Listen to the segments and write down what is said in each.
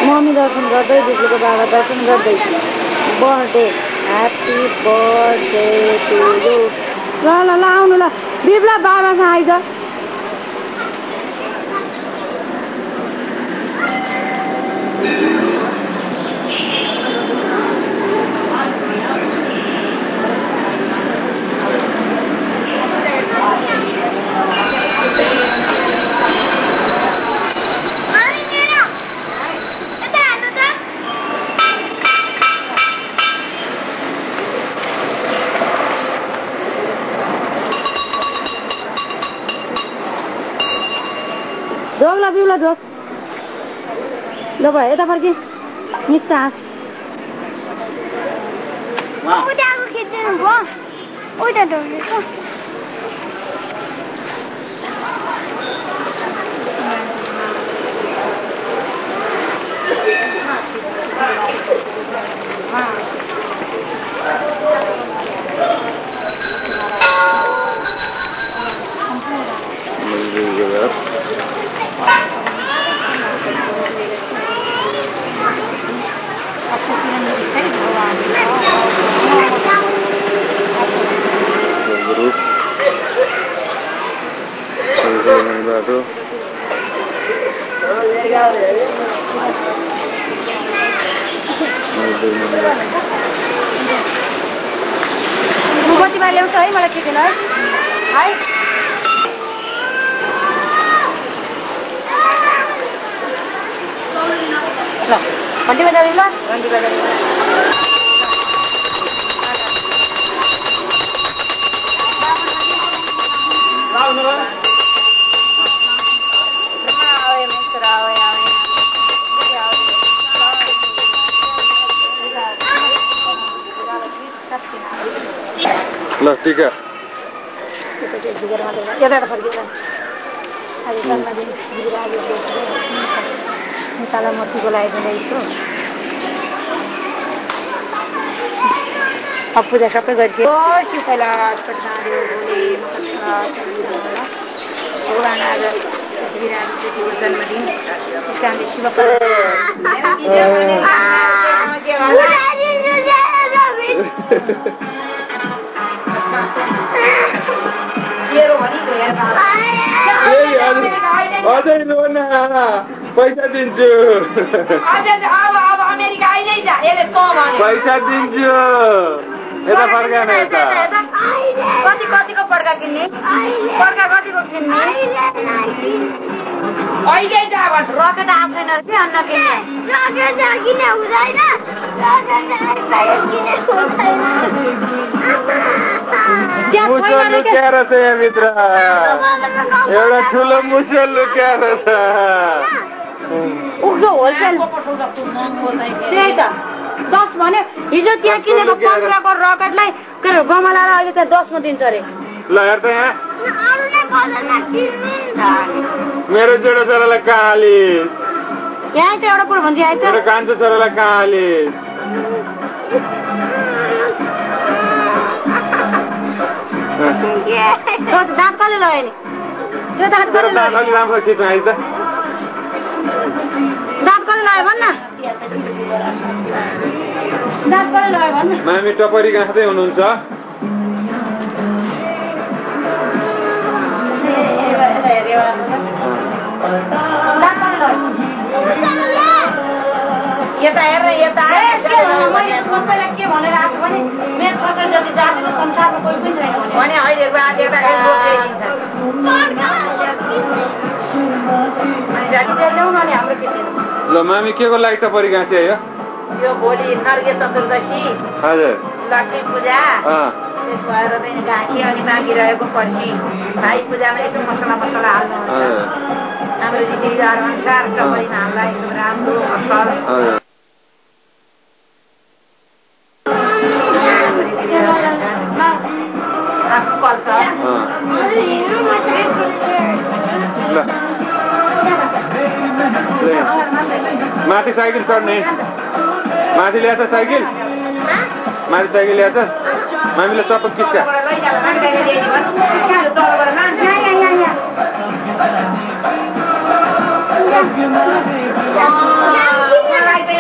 Mummy दर्शन गर्दै बिजुलीको बाबा दर्शन गर्दै birthday happy birthday to you. ल ल ल आउनु ल बिप्ला बाबासँग आइज। ढोक ल बिउला ढोक ल भयो यता फर्की निस्छ हाँस। कतिमा ल्याउँछ है मलाई के किन है ल घन्टी बजाउनु ल घन्टी बजाउनु ल ठीक है तल मूर्तिको लगाइदिँदैछु। अब पूजा सबै गरिसक्यो। शिव कैलाश पटनादेव भोले भगवान आज विराजीको जन्मदिन त्यसकारणले शिव अझै लो न पैसा दिन्छु पैसा दिन्छु यता फर्कान यता कतिको पड्का किन्ने पड्का कतिको किन्ने अहिले त अब रकेट आउँदैन कि अन्न किन्ने रकेट किने हुँदैन मुसो लुक्याएर छ यहाँभित्र एउटा ठुलो मुसो लुक्याएर छ। उग्दो होलसेल त्यही त 10 भने हिजो त्यहाँ किनेको 15 को रकेटलाई के गमला र अहिले त्यहाँ 10 मा दिन्छ अरे। ल हेर त यहाँ मेरो जेठो छोरालाई कालिस यहाँ त एउटा कुरो भन्छ आइछ मेरो कान्छो छोरालाई कालिस दाँत कसले लगायो नि त्यो दाँत कसले दाँत अलि राम्रो खिच्नु आइज त दाँत कसले लगायो भन्न दाँत कसले लगायो भन्न मामी टपरी गाँच्दै हुनुहुन्छ। यता हेर यता मैले सबैलाई के भनेर आएको भने मेरो छोरा जति जातिको संसारमा कोही पनि छैन भने अहिले ल्याउनु नि हाम्रो केटी ल मामी के को लागि टपरी गाँचे आयो यो भोलि नर्गे चतुर्दशी हजुर लक्ष्मी पूजा त्यस भएर चाहिँ घाँसी अनि बाँकी रहेको पर्सि भाइ पूजामा यसो मसला हाल्नु हाम्रो रीतिरिवाज अनुसार टपरीमा हामीलाई एकदम राम्रो असल माथि साइकिल चढ्ने माथि ल्याएछ साइकिल माथि साइकिल ल्याएछ मामीले चपक किस्का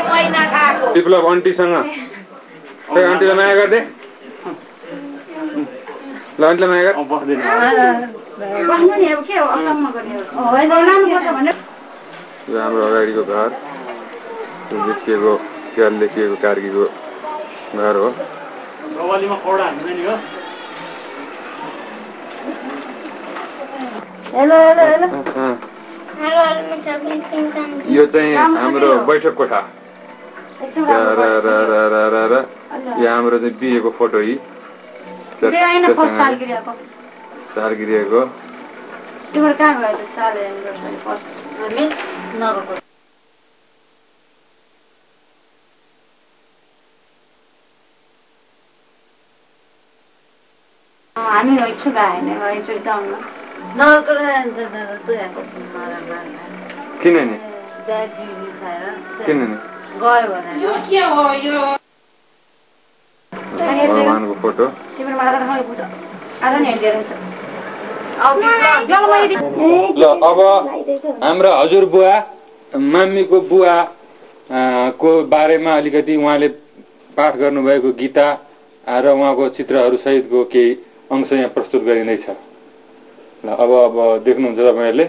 महिना खाएको विप्लव आन्टीसँग आन्टीलाई माया गर्दे ल आन्टीलाई माया गर हाम्रो अगाडिको घर देखिएको ख्याल लेखिएको कार्कीको घर हो यो चाहिँ हाम्रो बैठक कोठा यहाँ हाम्रो चाहिँ बिहेको फोटो यी सालगिरियाको हामी इच्छुक आएन किन नि भगवानको फोटो ल अब हाम्रा हजुरबुवा मामीको बुवा को बारेमा अलिकति उहाँले पाठ गर्नुभएको गीता र उहाँको चित्रहरू सहितको केही अंश यहाँ प्रस्तुत गरिँदैछ ल अब देख्नुहुन्छ तपाईहरुले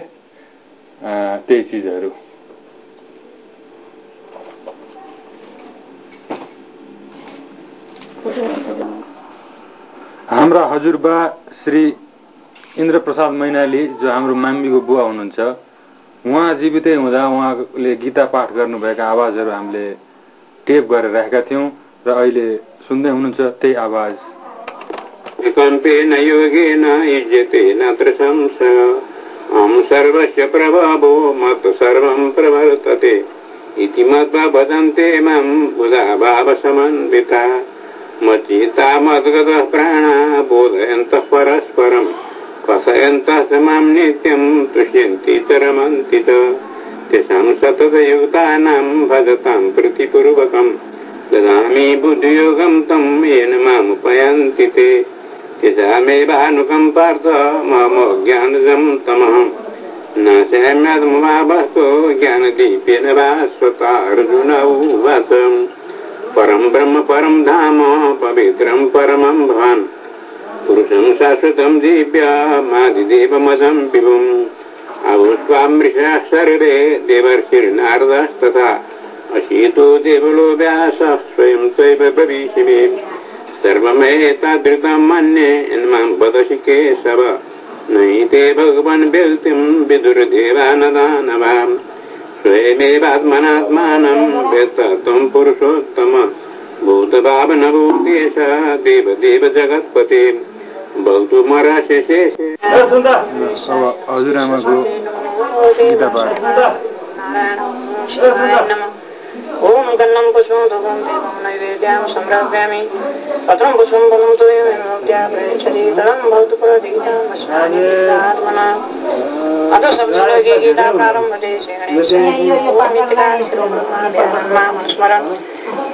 त्यही चीजहरू हाम्रा हजुरबा श्री इन्द्र प्रसाद मैनाली जो हाम्रो मामीको बुवा हुनुहुन्छ उहाँ जीवितै हुँदा उहाँले गीता पाठ गर्नुभएका आवाजहरू हामीले टेप गरेर राखेका थियौं र अहिले सुन्दै हुनुहुन्छ त्यही आवाज विकम्पेन योगेन युज्यते नात्र संशय अहं सर्वस्य प्रभावो मत् सर्वं प्रवर्तते इति मत्वा वदन्ते मां बुधा भावसमन्विता मच्चित्ता मद्गतः प्राणा बोधयन्तः परस्परं कथयन्तः च मां नित्यं तुष्यन्ति च रमन्ति च तेषां सततयुक्तानां भजतां प्रीतिपूर्वकं ददामि बुद्धियोगं तं येन मामुपयन्ति ते तेषामेवानुकम्पार्थ मम ज्ञानजं तमहं नाशयाम्यात्मभावस्तो ज्ञानदीपेन भास्वता अर्जुन उवाच परं ब्रह्म परं धाम पवित्रं परमं भवान् पुरुषं शाश्वतं दिव्यमादिदेवमजं विभुम् आहुस्त्वामृषा शरीरे देवर्षिर्नारदस्तथा अशीतो देवलो व्यासः स्वयं त्वैव भविष्यति सर्वमेतद्धृतं मन्ये मां वदसि केशव नहि ते भगवन् व्यक्तिं विदुर्देवानदानवाम् स्वयमेवात्मनात्मानं वेत्ता त्वं पुरुषोत्तम भूतभावनभूतेश देवदेव जगत्पते भवतु मराशे शेषे हजुरआमाको गीता पाठ ओम गन्नं पुष्पं धूपं दीपं नैवेद्यं सम्राप्यामि पत्रं पुष्पं फलं तोयं प्रयच्छति तदं भवतु प्रदीप्तमस्मादित्मना अथ शब्दलोके गीताकारं वदे श्रेणीस्मरन्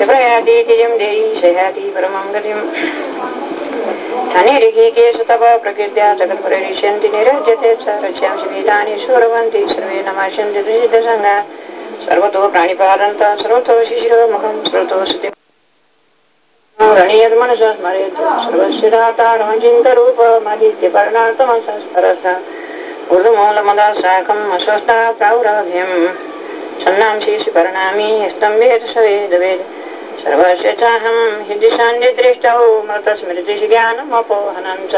यप्रयाति तिजं देहि शयाति परमं गतिम् धनिरिकेश तव प्रकृत्या जगत्परिष्यन्ति निरज्यते च रक्ष्यांसि वेदानि सुरवन्ति सर्वे नमास्यन्ति द्विजितसङ्गा सर्वतो प्राणिपालन्त सर्वतो शिशिरोमुखं सर्वतो सुति रणीयद्मनसा स्मरेत् सर्वस्य दातारं चिन्तरूपमादित्यपर्णार्थमसस्परथ ऊर्ध्वमूलमदाशाखम् अस्वस्था प्राउराभ्यं छन्नांसि पर्णामि हस्तं वेद स वेदवेद सर्वस्य चाहं हृदिशान्तिदृष्टौ मृतस्मृतिः ज्ञानमपोहनं च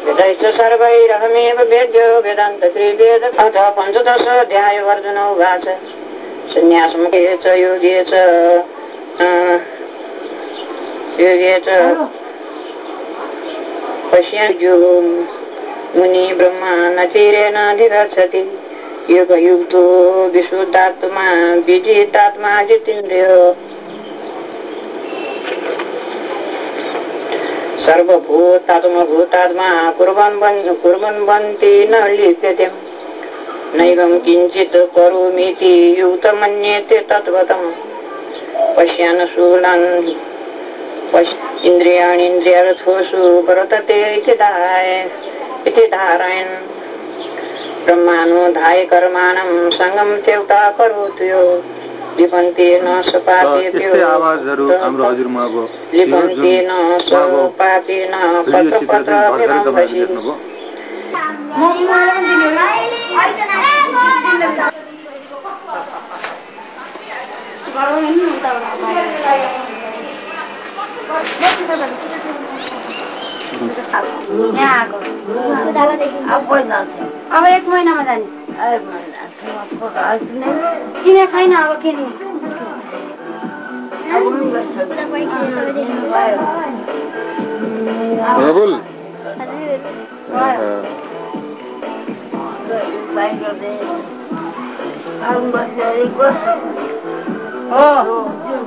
वेदैश्च सर्वैरहमेव वेद्यो वेदान्तक्रियेद अथ पञ्चदशोऽध्यायो उवाच संन्यासमुखे च योगे च पश्यन्त्यो मुनि ब्रह्मा न चिरेणाधिगच्छति योगयुक्तो विशुद्धात्मा विजितात्मा जितेन्द्रियो सर्वभूतात्मा कुर्वन् वन्ति न लिप्यते नैवं किञ्चित् करोमीति युक्तमन्येते तत्त्वतं पश्यन् शूलान् इन्द्रियाणीन्द्रियार्थोषु वर्तते इति धारयन् ब्रह्मानुधाय कर्माणं सङ्गं त्यक्त्वा करोतु यो लिपन्ते न स्वपापेभ्यो आवाजहरु हाम्रो हजुरमाको लिपन्ते न स्वपापेन पत्रपत्रभिरम्भसि अब 1 महिनामा जाने किने छैन अब किने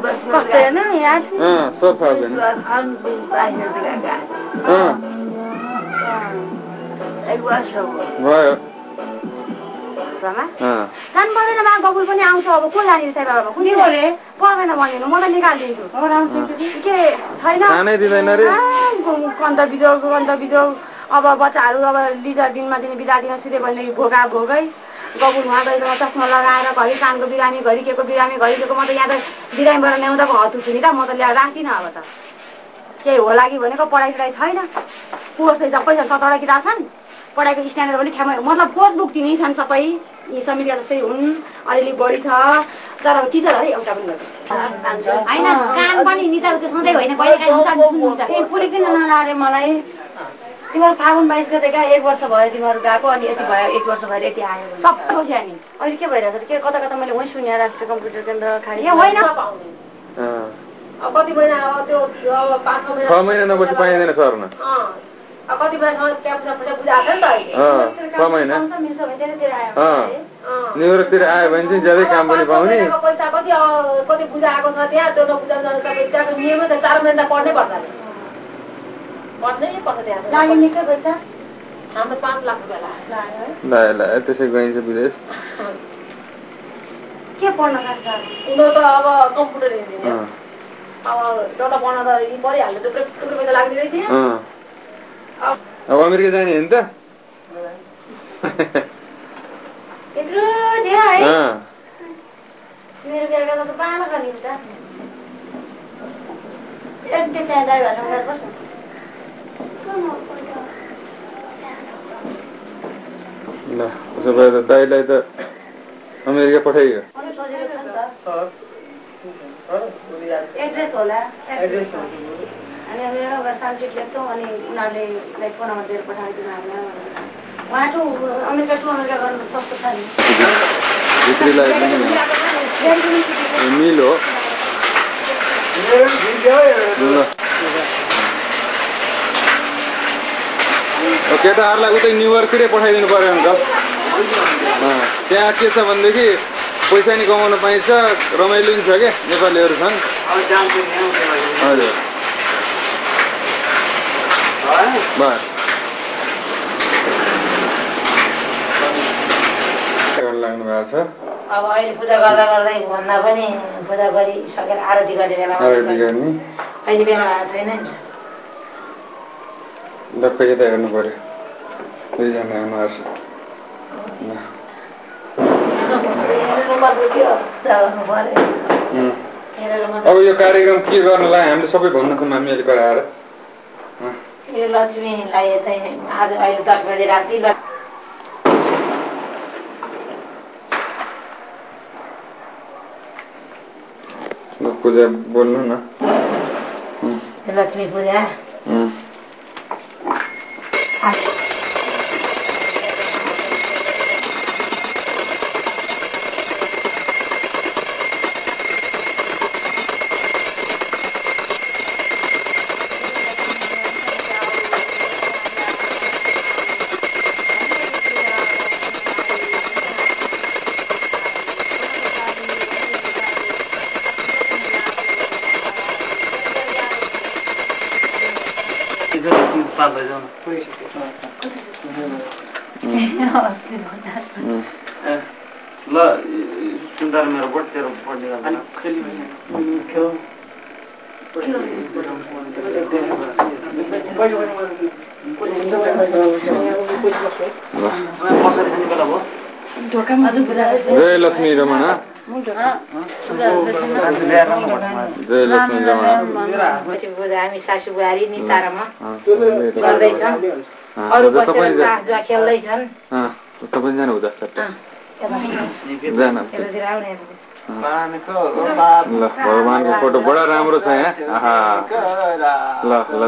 कस्तो हेर्न याद जानु पर्दैन बा गकुल पनि आउँछ अब को लाने साई बाबामा कुनै गरे पर्दैन भनिदिनु म त निकालिदिन्छु के छैन कन्त बिजौ अब बच्चाहरू अब लिजर दिनमा दिने बिदा दिन सुते भने भोगा भोगै गकुल उहाँ गएर चस्मा लगाएर घरि कानको बिरामी घरि के को बिरामी घरि के को म त यहाँ त बिरामीबाट ल्याउँदा हत छु नि त म त ल्याएर राख्दिनँ अब त केही होला कि भनेको पढाइ सढाइ छैन कोर्स सबै 17वटा किताब छन् पढाइको स्ट्यान्डर्ड पनि ठ्यामै मतलब कोर्स बुक तिनै छन् सबै यी समितिका जस्तै हुन् अलिअलि बढी छ तर टिचरहरू एउटा पनि होइन काम पनि निता त्यो सधैँ होइन कहिले काहीँ सुन्नुहुन्छ ए पुरै किन नलारे मलाई तिमीहरू फागुन 22 गतेका 1 वर्ष भयो तिमीहरू गएको अनि यति भयो 1 वर्ष भएर यति आयो सबै होस् नि अहिले के भइरहेछ के कता कता मैले वहीँ सुने राष्ट्रिय कम्प्युटर केन्द्र खाली होइन कति महिना अब त्यो अब 5-6 महिना 6 महिना नबसी पाइँदैन सर्न कति बेलासम्म क्याम्पमा पैसा बुझाएको नि त 6 महिना न्युयोर्कतिर आयो भने चाहिँ ज्यादै काम पनि पाउने पैसा कति बुझाएको छ त्यहाँ त्यो नबुझाउँदा तपाईँ त्यहाँको नियमै त 4 महिना पढ्नै पर्छ पढ्नै पर्छ त्यहाँ लागि निकै पैसा हाम्रो 5 लाख रुपियाँ ल त्यसै गइन्छ विदेश के पढ्न खास उनीहरू त अब कम्प्युटर इन्जिनियर अब एउटा पढ्न त परिहाल्यो थुप्रै पैसा लाग्दैछ अब अमेरिका जाने हो नि त यत्रो थियो है मेरो बिहा गर्दा त पाना गर्ने त एकचोटि त्यहाँ ड्राइभरसँग गएर बस्नु ल उसो भए त दाइलाई त अमेरिका पठाइयो एड्रेस होला अनि मेरो सालचिट लेख्छौँ अनि उनीहरूले फोन नम्बर दिएर पठाइदिनु हामीलाई उहाँ टु अमेरिका गर्नु सस्तो छ नि मिल हो केटाहरूलाई उतै न्युयोर्कतिरै पठाइदिनु पर्यो नि त त्यहाँ के छ भनेदेखि पैसा नि कमाउन पाइन्छ रमाइलो नि छ क्या नेपालीहरू छन् हजुर लाग्नु भएको छ अब अहिले पूजा गर्दा गर्दै भन्दा पनि पूजा गरिसकेर आरती गर्ने बेला अहिले बेला छैन नि डक्कै यता हेर्नु पर्यो दुईजना अनुहार अब यो कार्यक्रम के गर्नलाई हामीले सबै भन्नु छ मामीले गराएर यो लक्ष्मीलाई यतै आज अहिले 10 बजे राति पूजा बोल्नु न लक्ष्मी पूजा ल सुन्दर मेरो बोट तेरो पढ्ने जय लक्ष्मी रमणा। हामी सासू बुहारी नितारामा गर्दैछन् अरू बसेर जुवा खेल्दैछन् भगवानको फोटो बडा राम्रो छ यहाँ ल ल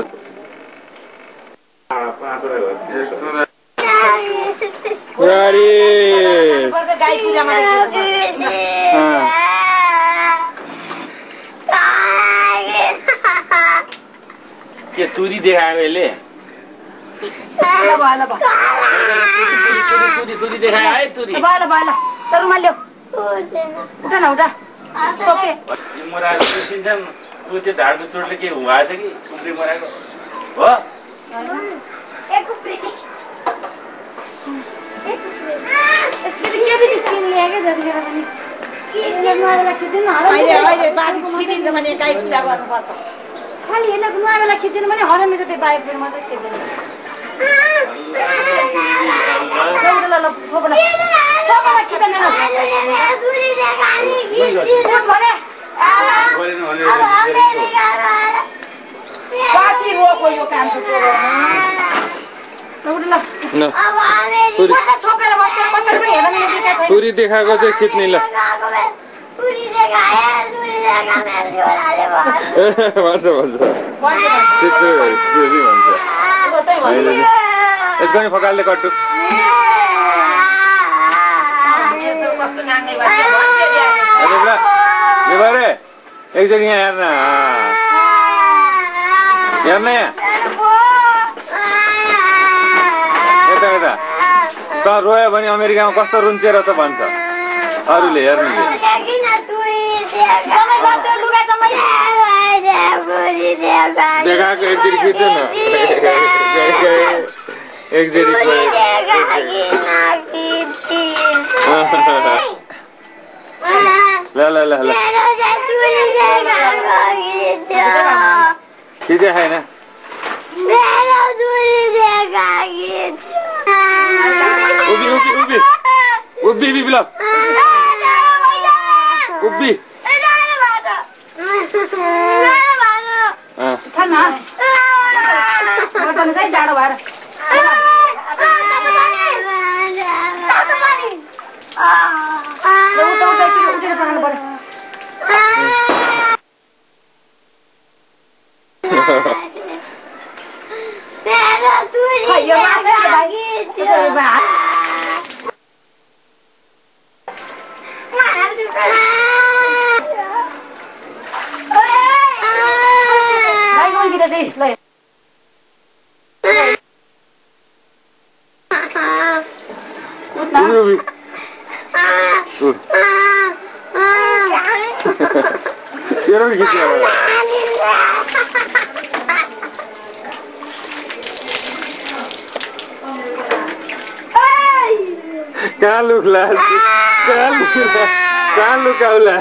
के तुरी देखायो यसले तुरी देखायो है तुरी त्यो ढाडु चोटले के हुँदैछ कि कुप्री मराएको हो खाली हेर्न नुहाएर खिच्दिनु भने हरामी त त्यो बाइक मात्रै खिच्दैन तुरी देखाएको चाहिँ खिच्ने ल भन्छ एकदमै फकालले कट्टु एकचोटि यहाँ हेर्न हेर्न यहाँ यता यता त रोयो भने अमेरिकामा कस्तो रुन्चेर त भन्छ अरूले हेर्नुले देखाएको एकचोटि खिच्छ न एकचोटि ल ल ल ल खिचे छैन उभि उभि उभि उभि बिप्लब उभि जाडो भएर कहाँ लुक्ला कहाँ लुकाउला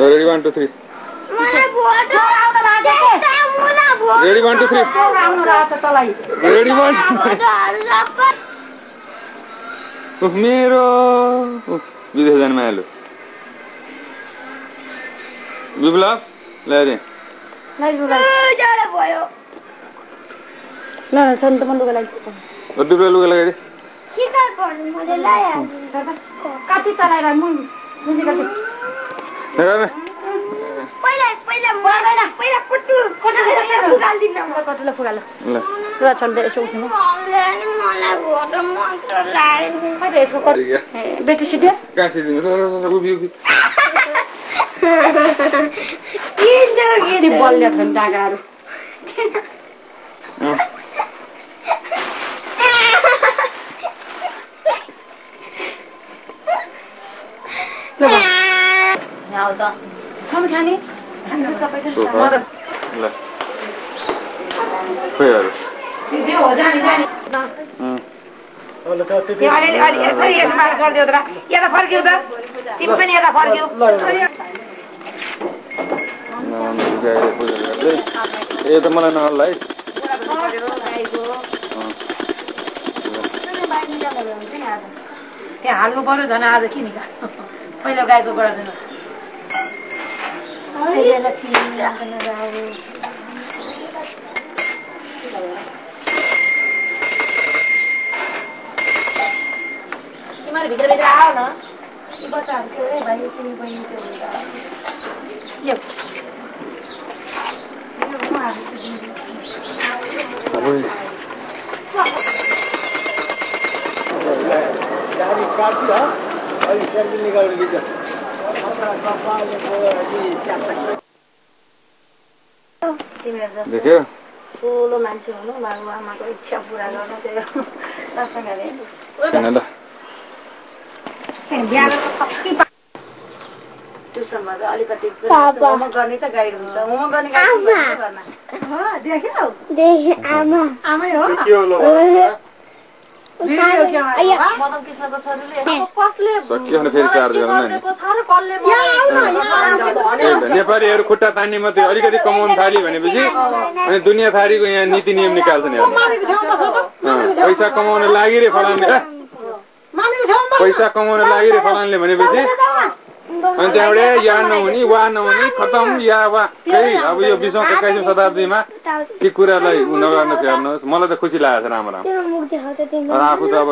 Ready 1 2 3 Ready 1 2 3 Ready 1 मेरो विदेश जानमा आलो विप्लव ले जाडो भयो ल सन्त मन लुगा लागि विप्लव लुगा लगाइदे चिका गर्नु मैले लाया काटी चलाएर मुनि काटी नगर्नु पहिला बर्दैन पहिला कुट्टु फुगाल दिन कटुला फुगाल ल पुरा छन्दै यसो उठ्नु मलाई भोट मन्त्र लाग्यो मैले यसो कट बेटी सिधे कासी दिनु उभि उभि के बल्ले छन् डागाहरू Nào to. Không khá đi. Ăn được cặp với chân. L. Queer. सिधै हो जानी जानी त्यो अलि यसरी यसमा गरिदियो त यता फर्कियो त तिमी पनि यता फर्कियो ए त मलाई नहल्ला है त्यहाँ हाल्नु पर्यो झन् आज किन पहिला गाईको गरा दिनु तिमीहरू भित्र आऊ न बच्चाहरू भाइ चिनी बहिनी त्यो देखियो ठुलो मान्छे हुनु बाबुआमाको इच्छा पुरा गर्नु त्यो दर्शकहरूले ट्युसनमा त अलिकति होमवर्क गर्ने त गाइड हुन्छ होमवर्क गर्ने गाइड देख्यौ आमै हो मदन कृष्णको छोरीले कसले नेपालीहरू खुट्टा तान्ने मात्रै अलिकति कमाउनु थाली भनेपछि अनि दुनियाँ थारीको यहाँ नीति नियम निकाल्छन् पैसा कमाउन लागि रे फलानले पैसा कमाउन लागि रे फलानले भनेपछि अनि त्यहाँबाट या नहुने वा नहुने खतम या वा केही अब यो 20औं 21औं शताब्दीमा ती कुरालाई नगर्न फेर्नुहोस् मलाई त खुसी लागेको छ राम्रो आफू त अब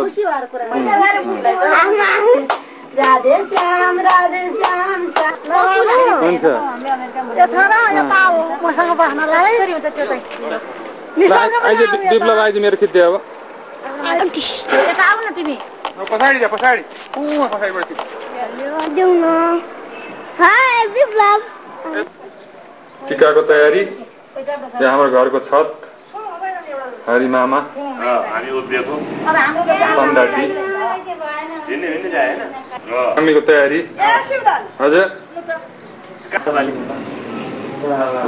अहिले विप्लव आइज मेरो खिच्दै अब पछाडि जा पछाडि पछाडिबाट टिकाको तयारी यहाँ हाम्रो घरको छत हरि मामा हामीको तयारी हजुर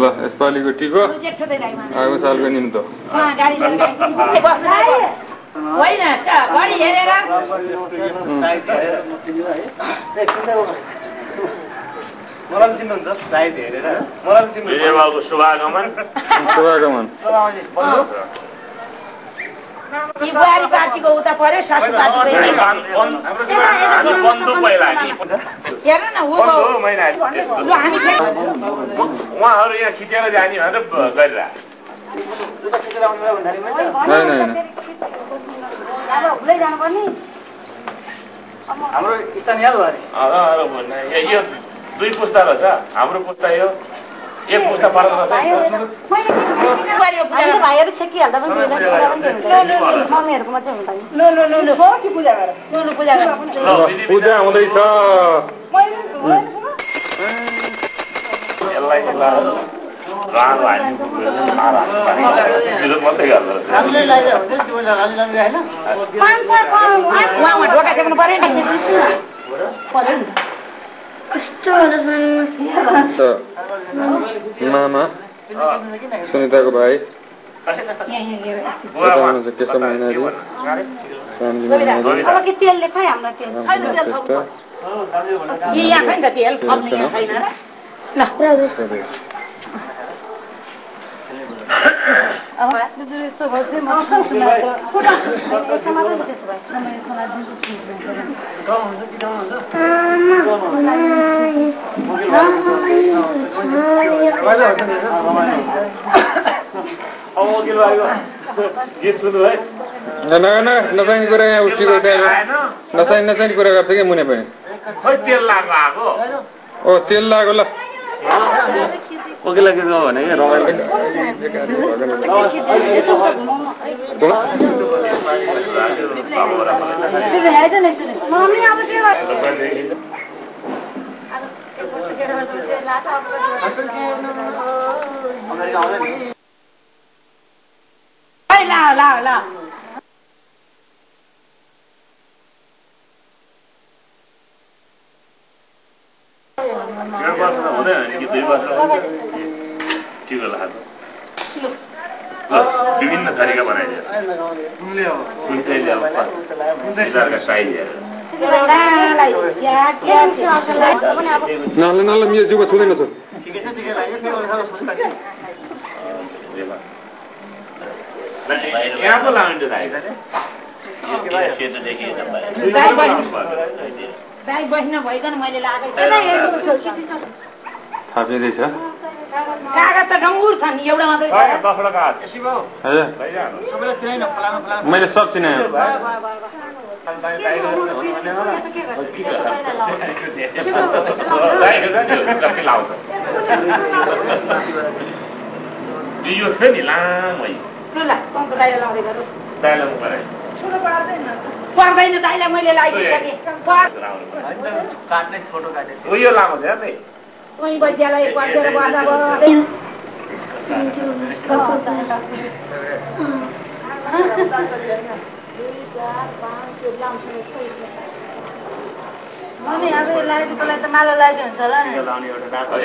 ल यसपालिको टिको आगो सालको निम्तो होइन गाडी हेरेर मलाई चिन्नुहुन्छ सायद हेरेर मलाई चिन्नुहुन्छ शुभागमन यी बुहारी पार्टीको उता पर्यो सासु पार्टीको हेर्नु न उहाँहरू यहाँ खिचेर जाने भनेर गरिरह हाम्रो स्थानीय यो 2 पुस्ता रहेछ हाम्रो पुस्ता यो एक पुस्ता पर्छ भाइहरू छेकिहाल्दा पनि मम्मीहरूकोमा चाहिँ हुँदैन पूजा हुँदैछ ढोका टेक्नु पर्यो नि मामा सुनिताको भाइ तेलले खै हाम्रो तेल यहाँ छैन त तेल छैन ल यस्तो भएपछि गीत सुन्नु है नचाहिने कुरा यहाँ उठीको नचाहिने कुरा गर्छ कि मुने पनि खोइ तेल लाग्नु आएको ओ तेल लाग्यो ल कोकिला गीत गाउँ भने हुँदैन नि 2 वर्ष ठिक होला विभिन्न थरीका बनाइदिएर नल मेरो जिउमा छुँदैन त यहाँ पो लाउँछ दाइ बस्न भइकन मैले लागेको थापिँदैछ कागज त डङ्गुर छ नि एउटा मात्रै मैले सब चिनाएँ यो थियो नि लामै पर्दैन दाइलाई मैले लगाइदिइसकेँ काट्ने छोटो काटे उयो लामो थियो नि विद्यालय पढेर बस्दा माला लाग्यो हुन्छ होला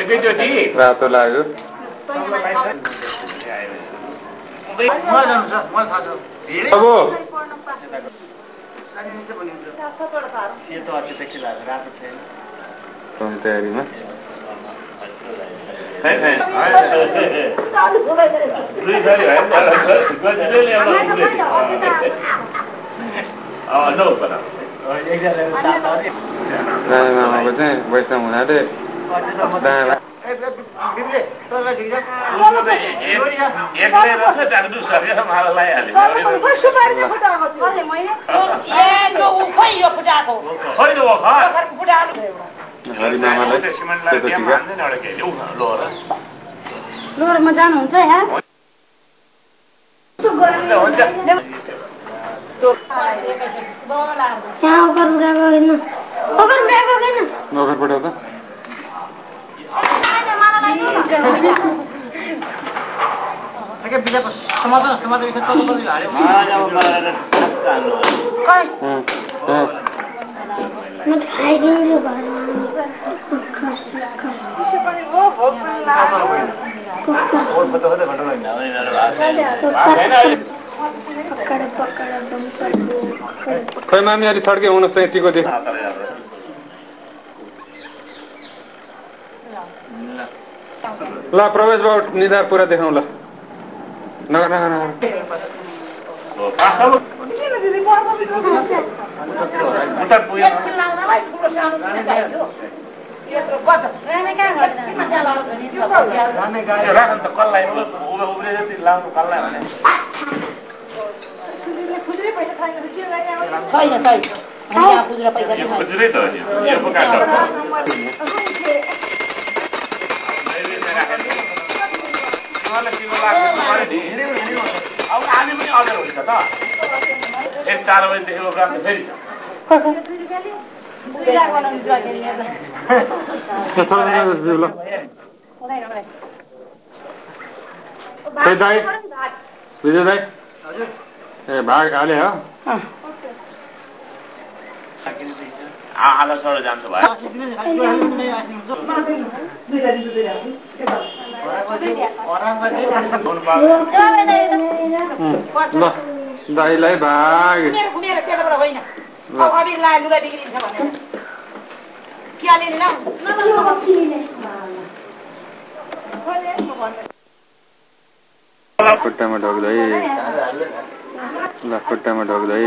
एकैचोटि रातो लाग्यो अब सेतो अर्को चाहिँ के लाग्यो रातो छैन तयारीमा मामाको चाहिँ वैशाख हुनाले लोरमा जानुहुन्छ यहाँ नगर पठाउ त खै मामी अलि छड्के हुनु चाहिँ टिको दे ल प्रवेश भाउ निधार पुरा देखाउँ ल नगर नगर नगर खुजुरै त हो नि यो पो काट्छ अब आने पनि अर्डर हुन्छ त 1-4 बजेदेखि उकालो फेरि दाइ विजय दाइ ए भाग हाले हो आधा सडो जान्छ भयो ल दाइलाई भाग खुट्टामा ढोक्दै ल खुट्टामा ढोक्दै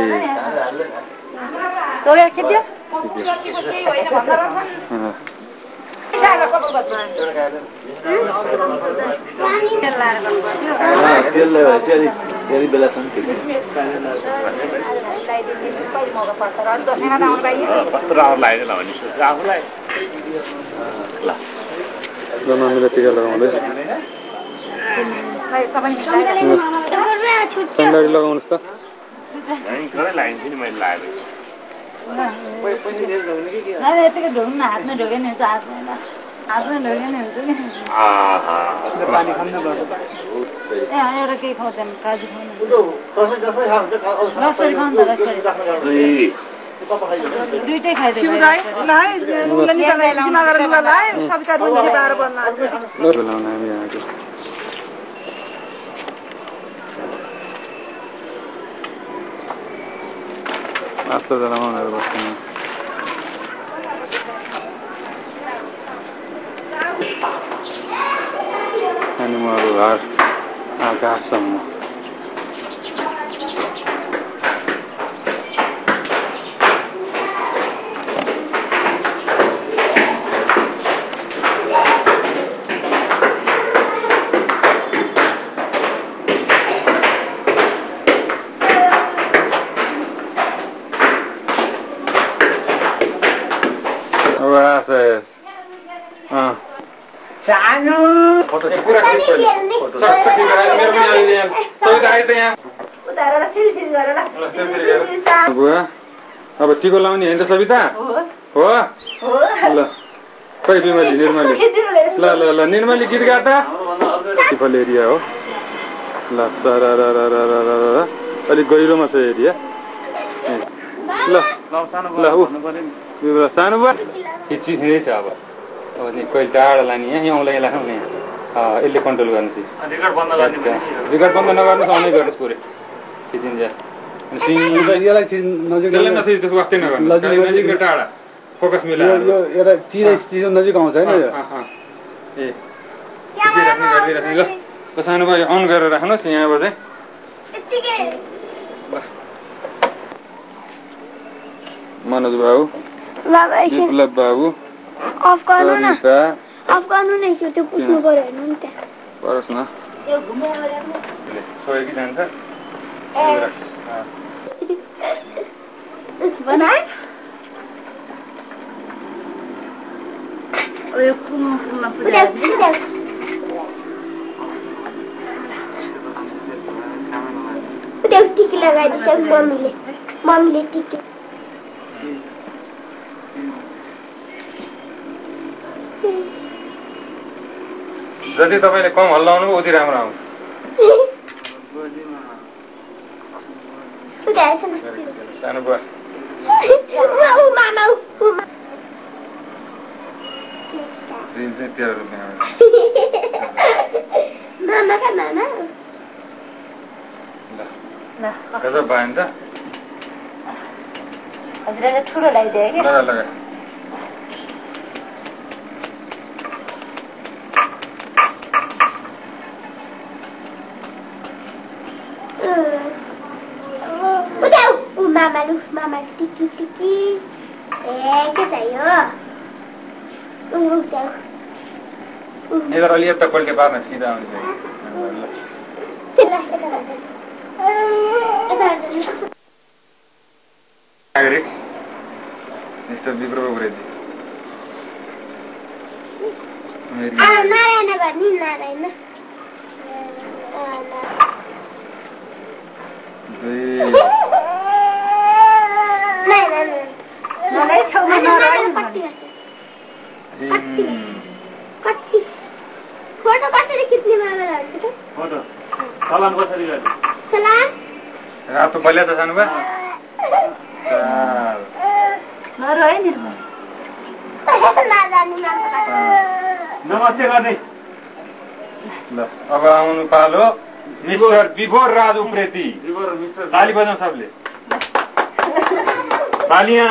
मम्मीले टिका लगाउँदै सन्डारी लगाउनुहोस् त लगाइन्छ नि मैले लागेको यतिकै ढोग्नु हातमा ढोग्यो नि हुन्छ हातमा ढोग्यो नि हुन्छ नि एउटा केही खाउँदैन काजु खाउनु रसरी खाउनु त रसरी दुइटै खाइदिनु आत्ता जलाउनु बस्नु अनि म घर आकाशसम्म अब टिको लाउने होइन त सविता हो ल खै निर्मली ल ल ल निर्मली गीत गा त टिफल एरिया हो ल अलिक गहिरोमा छ एरिया ल ल सानो बुवा चिच्ने छ अब नि कहिले टाढा लाने यहाँ औँलाई लाने यसले कन्ट्रोल गर्नु रिकर्ड बन्द नगर्नु आउनै गर्नुहोस् पुरै खिचिन्छ नजिक टाढा फोकस मिलाएर नजिक आउँछ होइन ल सानो भाइ अन गरेर राख्नुहोस् यहाँबाट मनोज बाबु विप्लव बाबु अफ गर्नु न त्यो पुस्नु पर्यो हैन नि त्यहाँ परोस् न सोएकी जान्छ बनाए ओए कुनु पूजा टिकी लगाइदिन्छ मम्मीले टिकी जति तपाईले कम हल्लाउनु उति राम्रो आउँछ सानो बुवा गजब भयो नि त हजुरले ठुलो लगाइदिए के लगा Mama tiki ke tayo इधर अलिए तक पलटे बाहर सीधा आने चाहिए मिस्टर विप्रो रेड्डी नारायण गर्नी नारायण फोटो कसरी खिच्ने मामालाई फोटो सलाम कसरी गर्ने सलाम रात तो पहिले त जानु भयो नरोइ नि नमस्ते गर्ने ल अब आउनु पालो मिस्टर विभोर राज उप्रेती ताली बजाउँ सबले तालियाँ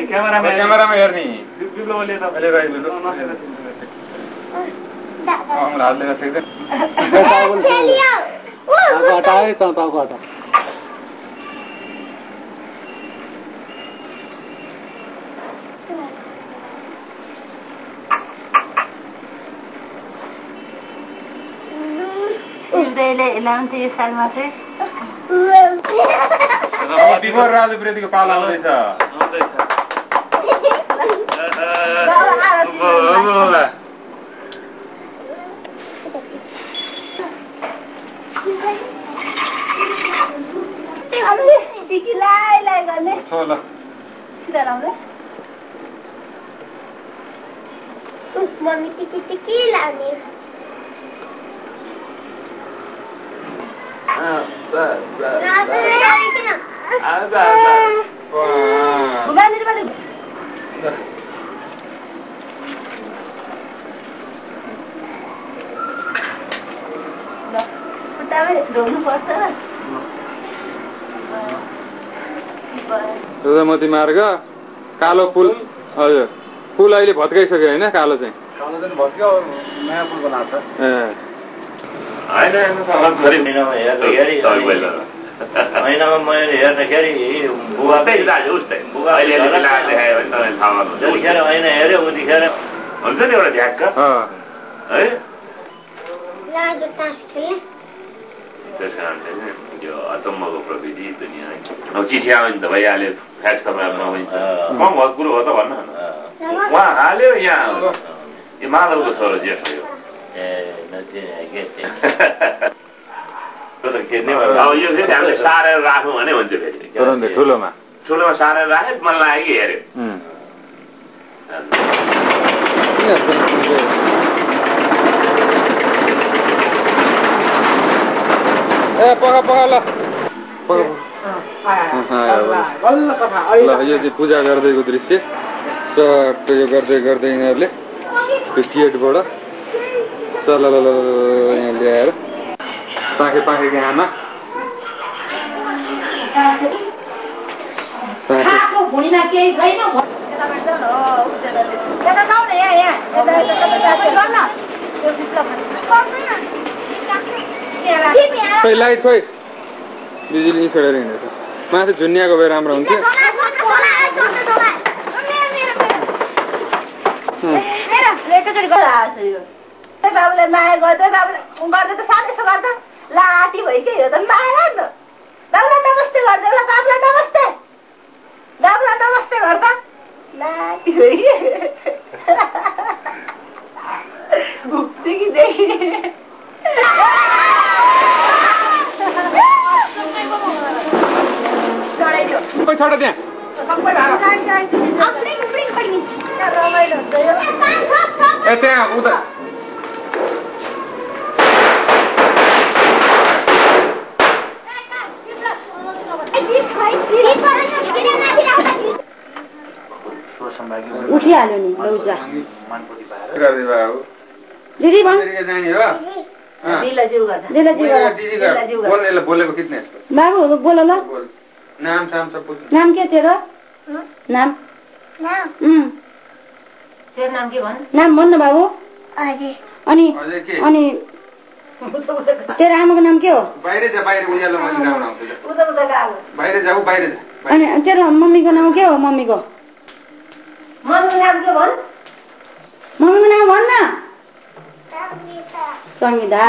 क्यामेरामा हेर्ने हाल्दै नसक्दैन सिलदैले लाउँथे यो सालमा चाहिँ विभोर राज उप्रेतीको पाला आउँदैछ मम्मी टिकी लाउने धुनु पर्छ रुद्रमती मार्ग कालो पुल हजुर पुल अहिले भत्काइसक्यो होइन कालो चाहिँ भत्क्यो नयाँ पुल बनाएको छ महिनामा मैले हेर्दाखेरि होइन हेऱ्यो उतिखेर हुन्छ नि एउटा ढ्याक्क है त्यस कारणले यो अचम्मको प्रविधि दुनियाँ अब चिठी आयो भने त भइहाल्यो फ्याक्स तपाईँहरू नभइन्छ कम भएको कुरो हो त भन्नु उहाँ हाल्यो यहाँ यो माधवको छोरो जेठ हो अब यो फेरि हामीले सारेर राख्नु भने हुन्छ फेरि ठुलोमा सारेर राख्यो मन लाग्यो कि हेऱ्यो ए पका पका ल ल यो चाहिँ पूजा गर्दैको दृश्य सट्ट यो गर्दै गर्दै यिनीहरूले त्यो गेटबाट चल यहाँ ल्याएर पाखेको आमा केही छैन खोइ लाइट खोइ बिजुली नि छोडेर हिँडेछ माथि झुन्नियाको भए राम्रो हुन्थ्यो बाबुलाई माया गर्दै बाबुलाई गर्दै त सानो यसो गर्दा लाती भयो कि यो त माया लाग्दो बाबुलाई नमस्ते गर्दै ल बाबुलाई नमस्ते गर्दा लाती भयो कि देखि छोड त्यहाँ ए त्यहाँ उता उठिहाल्यो नि दिदी बोलेको कितने बाबू बोलो ल नाम साम सब पूछ नाम के तेरो नाम तेरो नाम के भन नाम भन्न बाबू अनि अनि तेरो आमाको नाम के हो बाहिर जा बाहिर उज्यालो मैले गाउन आउँछ बाहिर जाऊ बाहिर जा अनि तेरो मम्मीको नाम के हो मम्मीको नाम के भन मम्मीको नाम भन्न सङ्गीता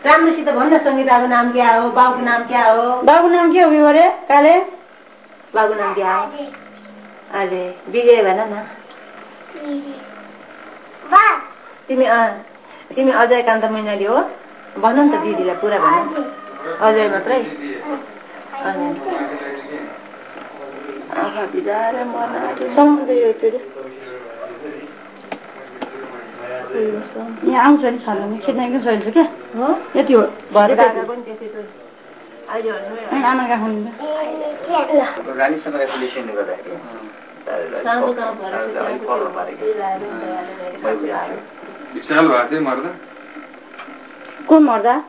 राम्रोसित भन्न सङ्गीताको नाम क्या हो बाबुको नाम क्या हो बाबुको नाम के हो बिबरे काले बाबुको नाम क्या हो अझै विजय भन न तिमी अजय कान्त मैनाली हो भन नि त दिदीलाई पुरा भन अजय मात्रै यहाँ आउँछ नि छल्नु खिच्न एकदम सजिलो क्या हो यति हो भएर आमा कहाँ को मर्दा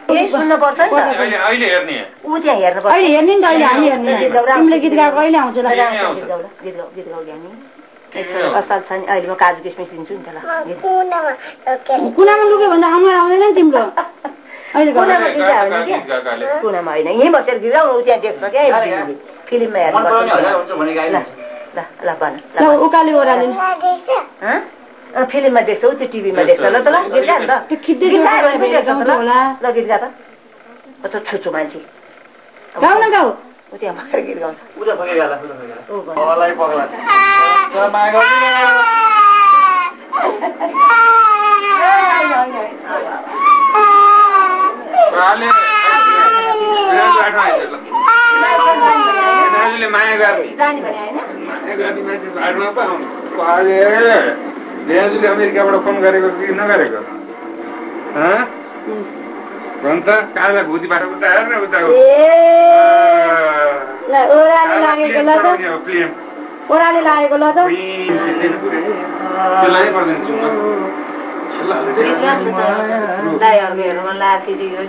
यही सुन्नु पर्छ नि अहिले हेर्ने ऊ त्यहाँ हेर्नु पर्छ अहिले हेर्ने नि त अहिले हामी हेर्ने तिमीले गीत गाएको अहिले आउँछ ल गीत गाउ ज्ञानी असल छ नि अहिले म काजु किसमिस दिन्छु नि त ल कुनामा लुक्यो भन्दा हाम्रो आउँदैन नि तिम्रो अहिले कुनामा गीत गायो भने के कुनामा होइन यहीँ बसेर गीत गाउ ऊ त्यहाँ देख्छ क्या फिल्ममा हेर्नु भन उकाली ओह्राले फिल्ममा देख्छ ऊ त्यो टिभीमा देख्छ ल त ल गीत गा नि त ल गीत गा त छुछु मान्छे गाउ न गाउ ऊ त्यहाँ भएर गीत गाउँछ माया गर्ने अमेरिकाबाट फोन गरेको कि नगरेको भन त काला भुती बाटो उता हेर न उता ओह्राले लागेको ल त पर्दैन दाइहरुको हेर्नुमा लाग्थ्यो चाहिँ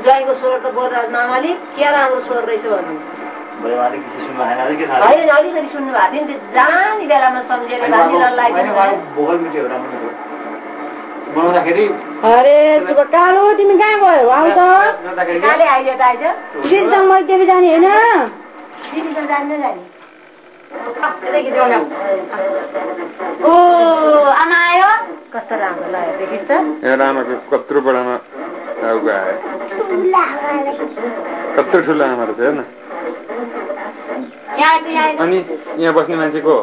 ज्वाइँको स्वर त बोधराज मामाले क्या राम्रो स्वर रहेछ भन्नु अलिकति सुन्नु भएको थियो नि जानी बेलामा सम्झेर अरे कालो तिमी कहाँ गयो आउ त काले आइले त आइज दिदीसँग मैले देवी जाने होइन दिदीसँग जान्दै जाने ओ आमा आयो कस्तो राम्रो लाग्यो देखिस् त आमाको कत्रो बडामा आउको आयो कत्रो ठुलो आमा रहेछ हेर्न अनि यहाँ बस्ने मान्छे को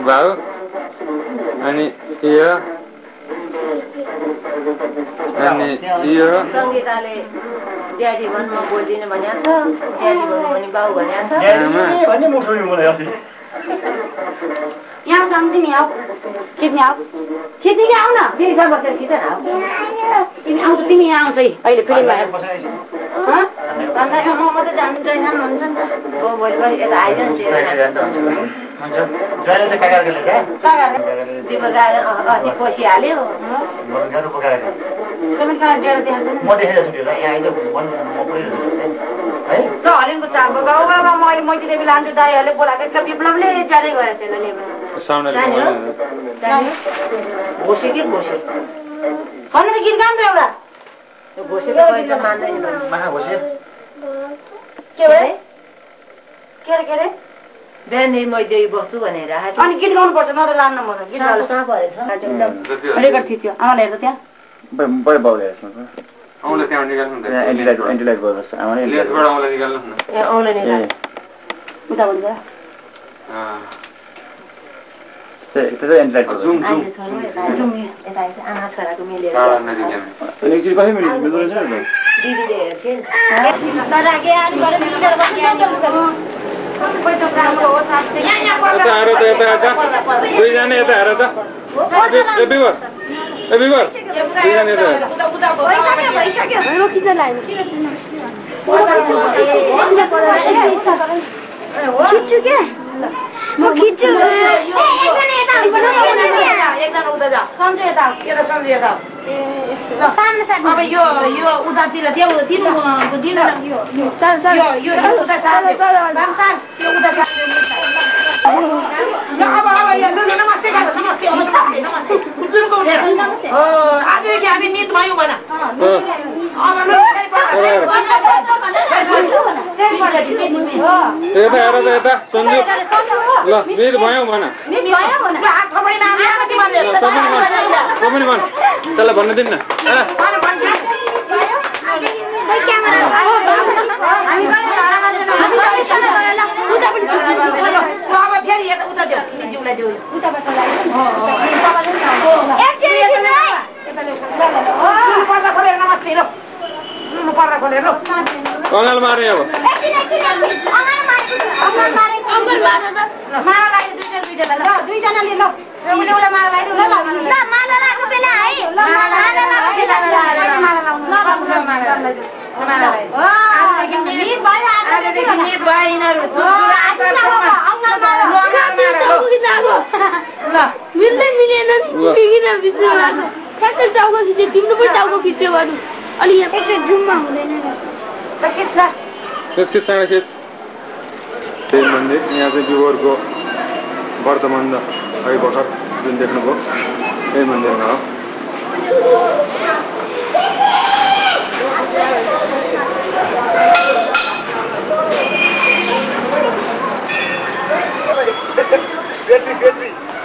भाउ अनि यो अनि यो संगीताले ड्याडी भन् म बोल्दिनँ भनेको छ ड्याडी भन्नु भने बाउ भनेको छ यहाँ आउँछ तिमी आऊ खिच्ने आऊ खिच्ने कि आऊ न दिदीसँग बसेर खिच न तिमी आउँछ तिमी यहाँ आउँछ अहिले फिल्ममा अन्त म मात्रै जान्दैन भन्छ नि त ओ भोलि पनि यता आइज नि दिपक गाएर अति पसिहाल्यो र हरिणको चामको गाउँमा मैले मैती देवी लान्छु दाइहरूले बोलाएको विप्लवले जाँदै गएर घोसे कि घोसे भन्नु त गीत गाउनु एउटा घोसे त मान्दैन के भयो के अरे बिहान मैदेवी बस्छु भनेर अनि गीत गाउनुपर्छ नत्र लान्न म गीत कहाँ परेछ रेकर्ड थिच्यो आमाले हेर्छ त्यहाँ बडे बाउले आउँला त्यहाँ निकाल्नु न एन्टिलाइट गर्छ आमाले लेसबाट आउँला निकाल्नु न ए आउँला निकाल उता भन्नु त्यो एन्टिलाइट गर्छ जुम जुम यता आइज आमा छोराको मिलेर टाढा नजिकै अनि एकचोटि कसै मिल्दो रहेछ नि दिदीले हेर्थे यता आएर त यता दुईजना यता आएर त दुईजना यता खिच्छु के म खिच्छु एकजना उता जा सम्झ यता सम्झ यता अब यो उतातिर त्यो दिनु उता नमस्ते आजदेखि हामी मित भयौँ भन यता आएर त यता सन्जु ल मित भयौँ भन पनि भन त्यसलाई भन्न दिन्न फेरि यता उता देऊ जिउलाई देऊ पर्दा खोलेर नमस्ते ल पर्दा खोलेर ल कङ्गाल मार्ने अब माला लाग्यो दुईजनाले ल उसले माला लाग्यो ल माला लाग्नु बेला है मिल्दै मिलेन ठ्याक्कै टाउको खिच्यो तिम्रो पनि टाउको खिच्यो भनौँ अलि यहाँ एकचोटि जुममा हुँदैन त्यही मन्दिर यहाँ चाहिँ बिगोरको वर्तमान अहिले भर्खर जुन देख्नुभयो त्यही मन्दिरमा हो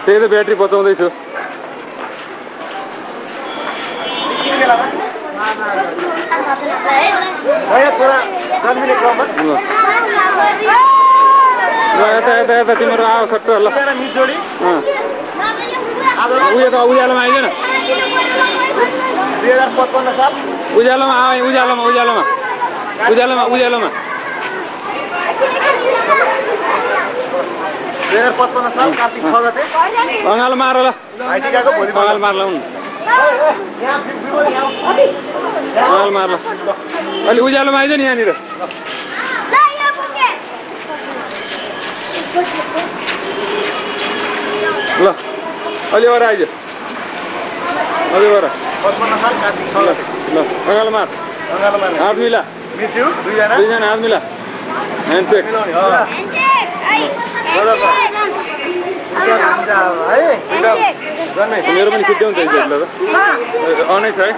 त्यही त ब्याट्री बचाउँदैछु यता तिम्रो आऊ सट्ट ल उयो त उज्यालोमा आइज न 2055 साल उज्यालोमा आऊ उज्यालोमा 2055 साल कार्तिक 6 गते कङ्गाल मार ल आइटिकाको भोलि कङ्गाल मार लाउनु अँगाल मार ल अलि उज्यालोमा आइज नि यहाँनिर ल अलि वर आइज अलि वर ल अँगाल मार हात मिला दुईजना हात मिला ह्यान्डसेक मेरो पनि खिच्दै हुन्छ हिजोले त अनै छ है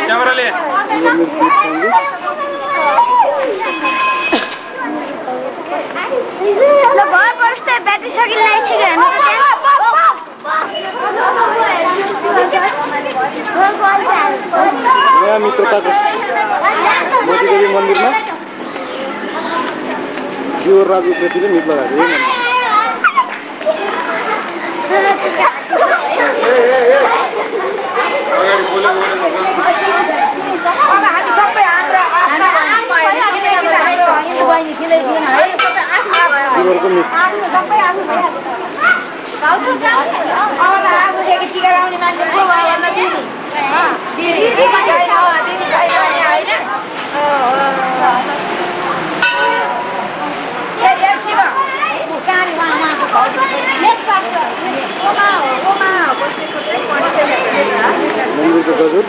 क्यामेराले नयाँ मित्रताको मोतीदेवी मन्दिरमा शिव राजुप्रतिले मित लगाएको मन्दिरको गजुर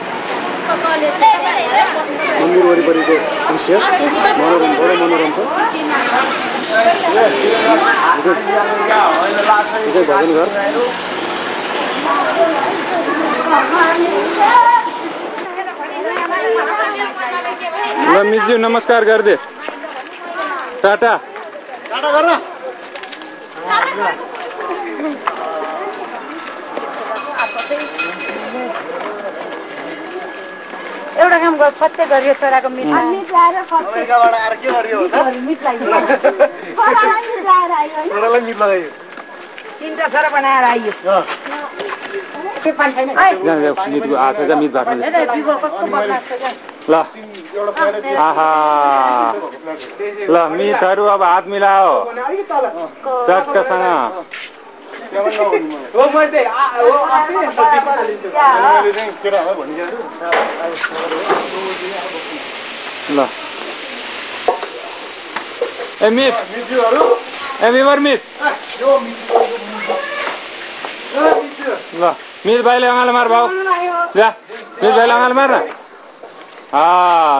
मन्दिर वरिपरिको दृश्य मनोरम बडो मनोरम छ भजन घर ल मिसज्यू नमस्कार गरिदे टाटा टाटा गर एउटा काम गर फत्ते गरियो छोराको मिट लाएर अमेरिकाबाट आएर के गरियो मिट लगाइयो छोरालाई मिट लगाइयो तीनटा छोरा बनाएर आइयो के पाइन छैन मिटको आछ मिट बाट्नु ल आहा ल मिटहरु अब हात मिलाओ चटकासँग ल ए मिट ए विवर मिट ल मिट भाइले अँगालो मार भाउ जा मिट भाइले अँगालो मार न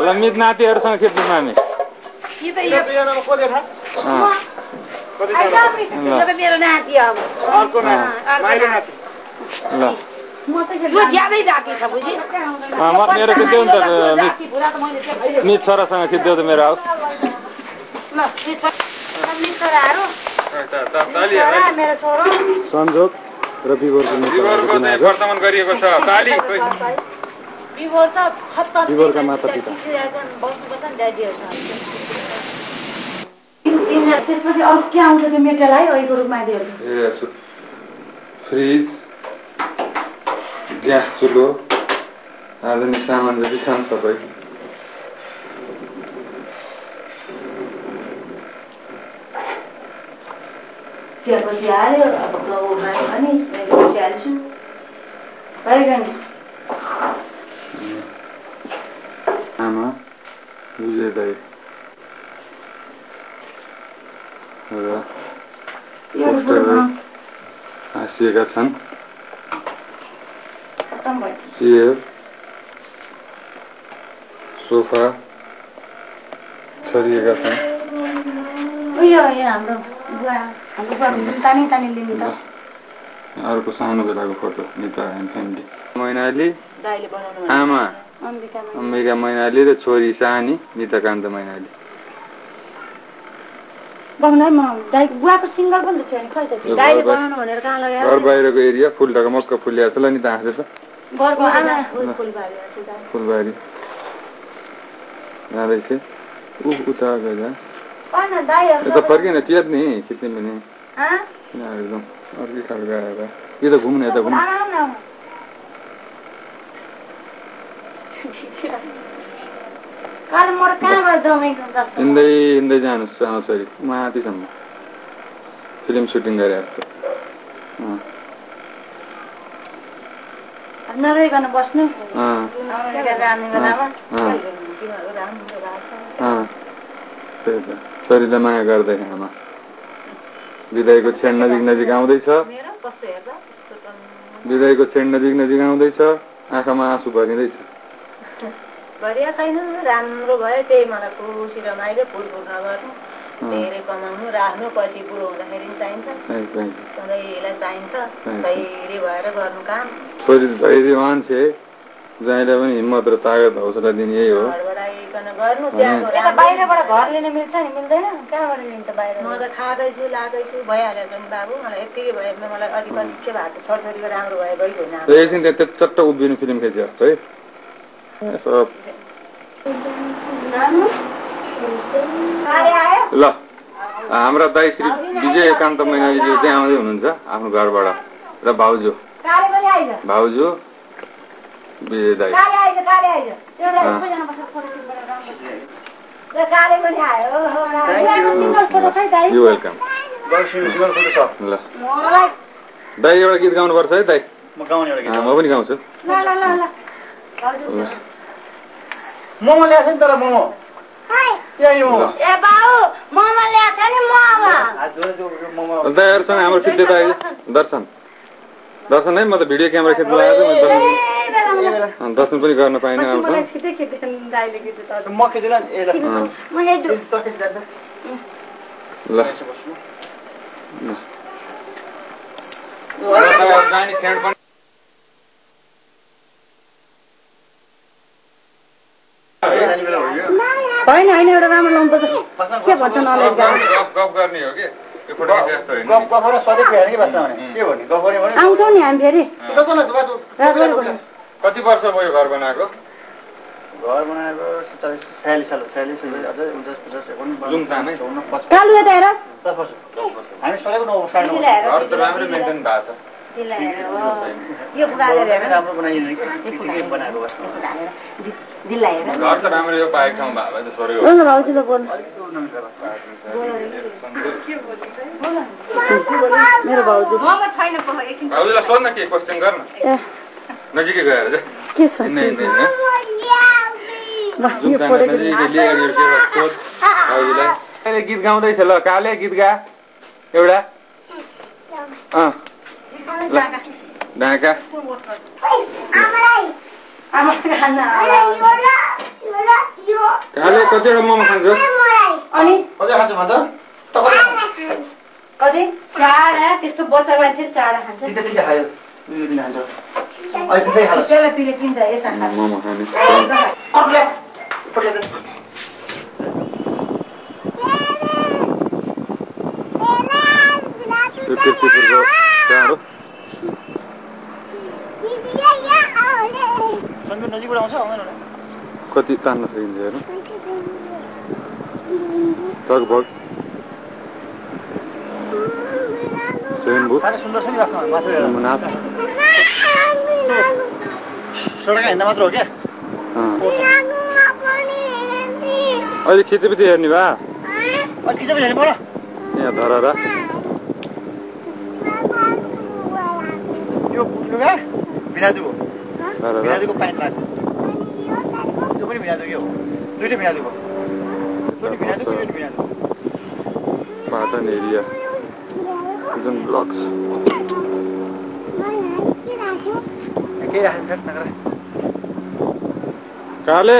ल मिट नातिहरूसँग खिच्दैछौँ हामी मेरो नाति अब ल मेरो खिच्दै हुन्छ मिट छोरासँग खिच्दै त मेरो आऊ संजोग र विवरको वर्तमान गरिएको छ ताली विवरका माता पिता त्यसपछि अरू के आउँछ त्यो मेटेलाई ओइको रूपमा दियो फ्रिज ग्यास चुलो आधुनिक सामान जति छन् सबै चियापछि हाल्यो अब गहुँ पनि स्मेलपछि हाल्छु भइगयो नि आमा विजय दाइ र पोस्टरहरू हासिएका छन् चेयर सोफा छरिएका छन् अर्को सानो बेलाको photo Nita and family Mainali आमा अम्बिका मैनाली र छोरी सानी निताकान्त मैनाली घर बाहिरको एरिया फुलढाका मक्क फुलिया छ ल नि त हाँस्दै छ फुलबारी जाँदैछ उता गएर यता फर्किन त्यहाँ नि खिच्ने पनि एकदम अर्कै खालको आएर यो त घुम्नु यता घुम्नु हिँड्दै हिँड्दै जानुहोस् आमा छोरी माथिसम्म फिल्म सुटिङ गरिरहेको नरहिकन बस्नु छोरीलाई माया गर्दै आमा विदाईको क्षण नजिक आउँदैछ विदाईको क्षण नजिक आउँदैछ आँखामा आँसु भरिँदैछ भरिया छैन राम्रो भयो त्यही मलाई खुसी रमाइलो फुलफुल नगर्नु धेरै कमाउनु राख्नु पछि बुढो हुँदाखेरि चाहिन्छ सधैँलाई चाहिन्छ धैर्य भएर गर्नु काम छोरी धैर्य मान्छे जहाँले पनि हिम्मत र तागत हौसला दिने यही हो गर्नु त्यहाँ बाहिरबाट घर लिन मिल्छ नि मिल्दैन कहाँबाट लिन्छ बाहिर म त खाँदैछु लाँदैछु भइहालेछ नि बाबु मलाई यत्तिकै भयो भने मलाई अलिक कति भएको छ छोरीको राम्रो भयो गइदैन एकछिन त्यहाँ चट्ट उभिनु फिल्म खिच्यो है ल हाम्रा दाइ श्री विजय कान्त मैनालीज्यू चाहिँ आउँदै हुनुहुन्छ आफ्नो घरबाट र भाउजू विजय दाइ यु वेलकम ल दाइ एउटा गीत गाउनुपर्छ है दाइ म पनि गाउँछु मोमो ल्याएको नि तर मोमो दाइहरूसँग हाम्रो खिच्दै दर्शन है म त भिडियो क्यामेरा खिच्नु लागेको दर्शन पनि गर्न पाइनँ होइन होइन एउटा राम्रो लाउनु पर्छ के भन्छ नलेज गफ गर्ने हो कि आउँछौ नि हामी फेरि कति वर्ष भयो घर बनाएको कालु यता हेर घर त राम्रै मेन्टेन भएको छ घर त राम्रो यो पाएको ठाउँ भएको त छोरी भाउजूले बोल्नु मेरो भाउजू भाउजूलाई सोध्न के क्वेसन गर्न नजिकै गएर के छ गीत गाउँदैछ ल काले गीत गा एउटा ढाका काले कतिवटा मोमो खान्छ अनि कति चाडा त्यस्तो बच्चा मान्छे चाडा खान्छ मोमो खाने चाँडो कति तान्न सकिन्छ हेर्नु लगभग अहिले खिचेपछि हेर्ने भा यहाँ धरा Pattern area Hidden blocks Kale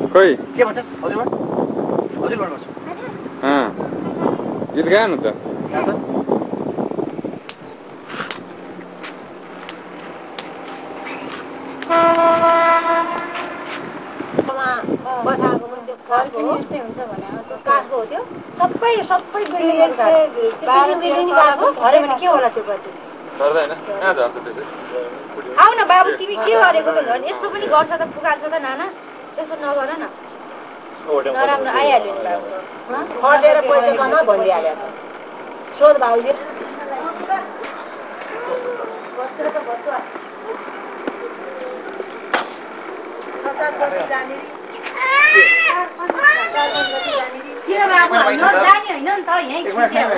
Koi के भन्छस् हजुर भन्नुहोस् गीत गाएन त सबै के होला त्यो आउ न बाबु तिमी के गरेको त झन् यस्तो पनि गर्छ त फुकाल्छ त नाना त्यसो नगर न नराम्रो आइहाल्यो नि बाबु खटेर पैसा कमा भनिहालेछ सोध भाउजू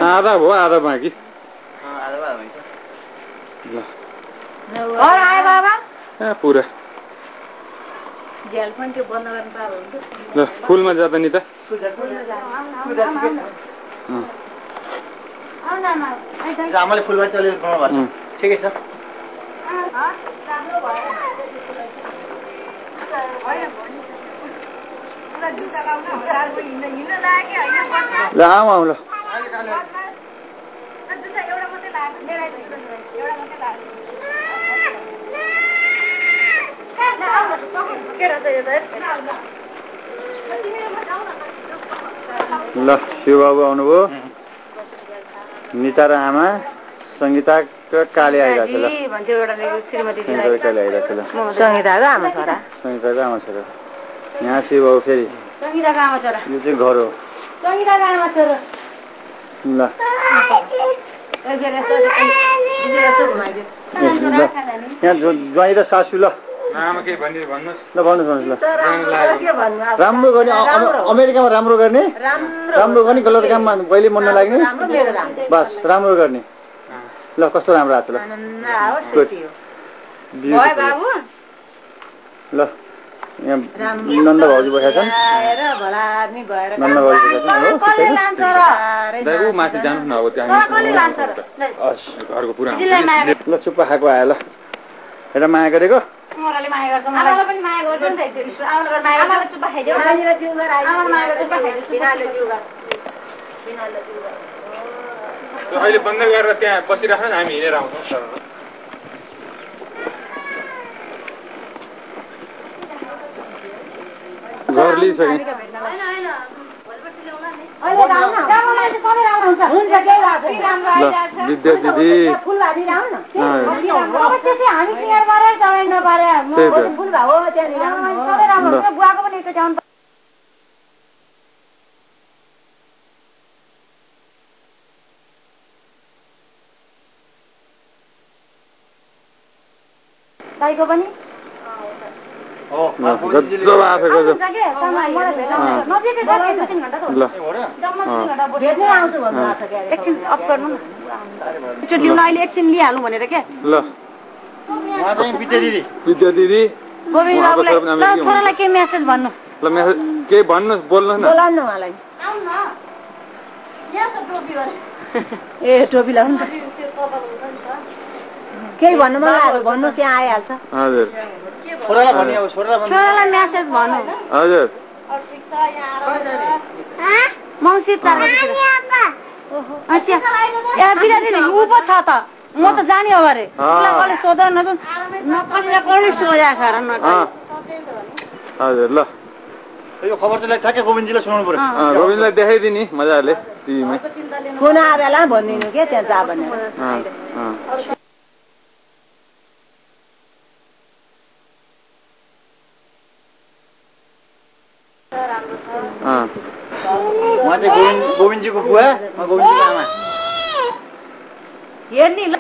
आधा भयो आधा बाँकी पुरा ल फुलमा जाँदा नि त आमाले फुलबारी चलेर बनाउनु भएको छ ठिकै छ ल आऊ ल ल शिवबाबु आउनुभयो निता र आमा संगीता काले आइरहेको छ ल संगीताको आमा छोरा संगीताको आमा छोरा यहाँ शिवबाबु फेरि संगीताको आमा छोरा यो चाहिँ घर हो संगीताको आमा छोरा ल यहाँ ज्वाइँ र सासू ल आमा के भन्ने भन्नुहोस् ल भन्नुहोस् ल राम्रो गर्ने अमेरिकामा राम्रो गर्ने राम्रो गर्ने गलत काममा कहिले मन नलाग्ने बस राम्रो गर्ने ल कस्तो राम्रो आएको छ ल यहाँ नन्द भाउजू बसेका छन् नन्द भाउजू बसेका छन् हो माथि जानुहोस् न अब त्यहाँ घरको पुरा ल चुप्पा खाएको आयो ल एउटा माया गरेको अहिले बन्द गरेर त्यहाँ बसिराख्नु हामी हिँडेर आउँछौँ घर लिइसकेँ विद्या दिदी ताईको पनि गजब आफै गजब एकछिन अफ गर्नु न अहिले एकछिन लिइहाल्नु भनेर क्या ल विद्या दिदी छोरालाई के मेसेज भन्नु ल मेसेज के भन्नु बोल्नुहोस् न बोलाउनु उहाँलाई ए टोपी लाउनु केही भन्नु मलाई भन्नुहोस् यहाँ आइहाल्छ हजुर छोरालाई मेसेज भन्नु हजुर मौसी ऊ पो छ त म त जाने हो अरे कसले सोध कसले सोधेको छ र हजुर ल यो खबर चाहिँ ठ्याक्कै गोविन्दजीलाई सुनाउनु पर्यो गोविन्दलाई देखाइदिने मजाले टिभीमा फोन आए बेला भनिदिनु के त्यहाँ जा भनेर उहाँ चाहिँ गोविन्दजीको बुवा म गोविन्दजीको आमा हेर्ने ल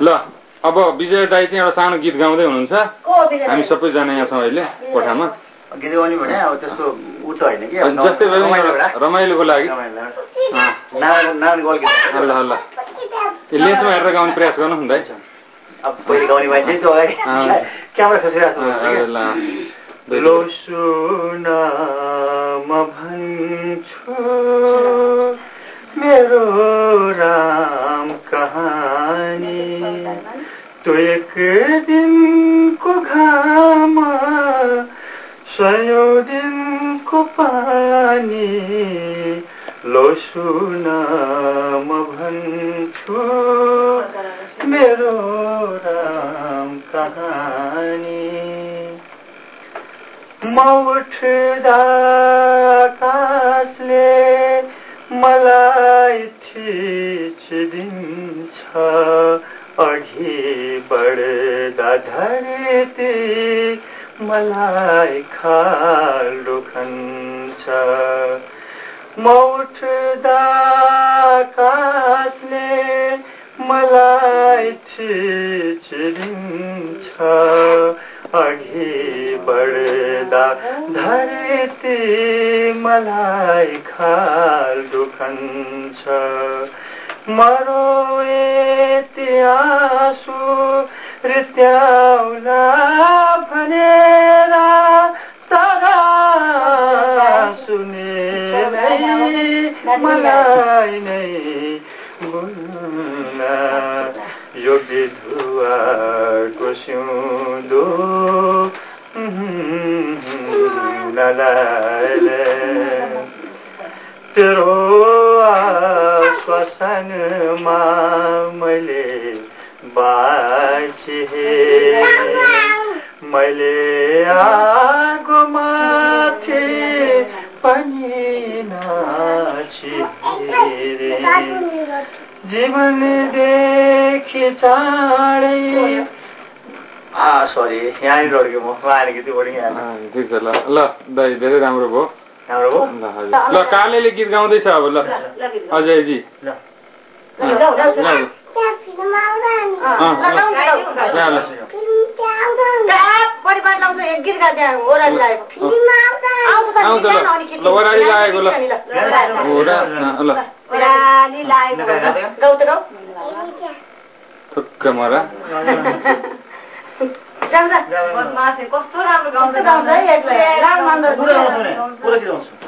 ल अब विजय दाई चाहिँ एउटा सानो गीत गाउँदै हुनुहुन्छ हामी सबैजना यहाँ छौँ अहिले कोठामा गीत गाउने भने अब त्यस्तो ऊ त होइन कि जस्तै रमाइलोको लागि ल ल लेसमा हेरेर गाउने प्रयास गर्नुहोस् न दाइ अब पहिले गाउने मान्छे त्यो अगाडि क्यामेरा खसिरहेको लो सुन म भन्छु मेरो राम कहानी तो एक दिनको घाम सयौं दिनको पानी लो सुन म भन्छु मेरो राम कहानी म उठ्दा आकाशले मलाई थिचिदिन्छ अघि बढ्दा धरती मलाई खाल्डो खान्छ म उठ्दा आकाशले मलाई थिचिदिन्छ अघि बढ्दा धरती मलाई खाल्डो खान्छ मरो यति आँसु रित्याउला भनेर तर सुनेरै मलाई नै बुन्न यो विधुवाको सिउँदो नलाले तेरो आश्वासनमा मैले बाँचे मैले आगो माथि पनि नाचिरे जीवनदेखि चाँडै सरी यहाँनिर अड्क्यो म आएर गीत बोर्डिङ ठिक छ ल ल दाइ धेरै राम्रो भयो राम्रो भयो ल कालेले गीत गाउँदैछ अब ल अजयजी ओराली लागेको ल ठुक्क मरा कस्तो राम्रो गाउँछ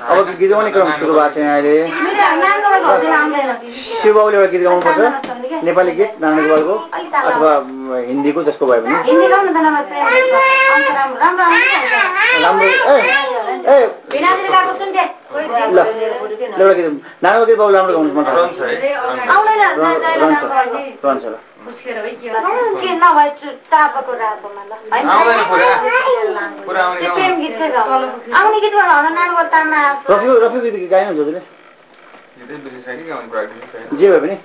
अब गीत गाउने क्रम सुरु भएको छ अहिले शिवबाबुले एउटा गीत गाउनुपर्छ नेपाली गीत नारायणको अथवा हिन्दीको जसको भए पनि राम्रो एउटा गीत नारायणको गीत बाबुले राम्रो गाउनु मन छ रफी गीत गाएन हजुरले जे भए पनि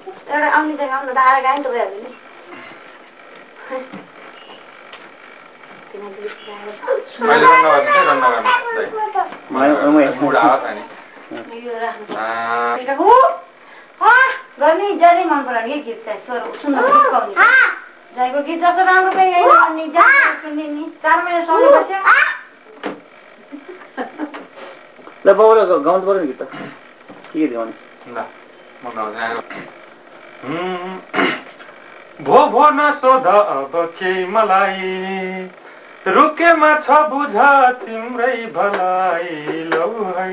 गर्ने जहिले मन पराउने गीत चाहिँ स्वर सुन्न जयको गीत जस्तो राम्रो सुन्ने 4 महिना सुन्नु पर्छ ल बाबुले गाउनु पर्यो नि गीत के गीत गाउने ल म गाउँछु भो भो नसोध अब के मलाई रुकेमा छ बुझ तिम्रै भलाई लौ है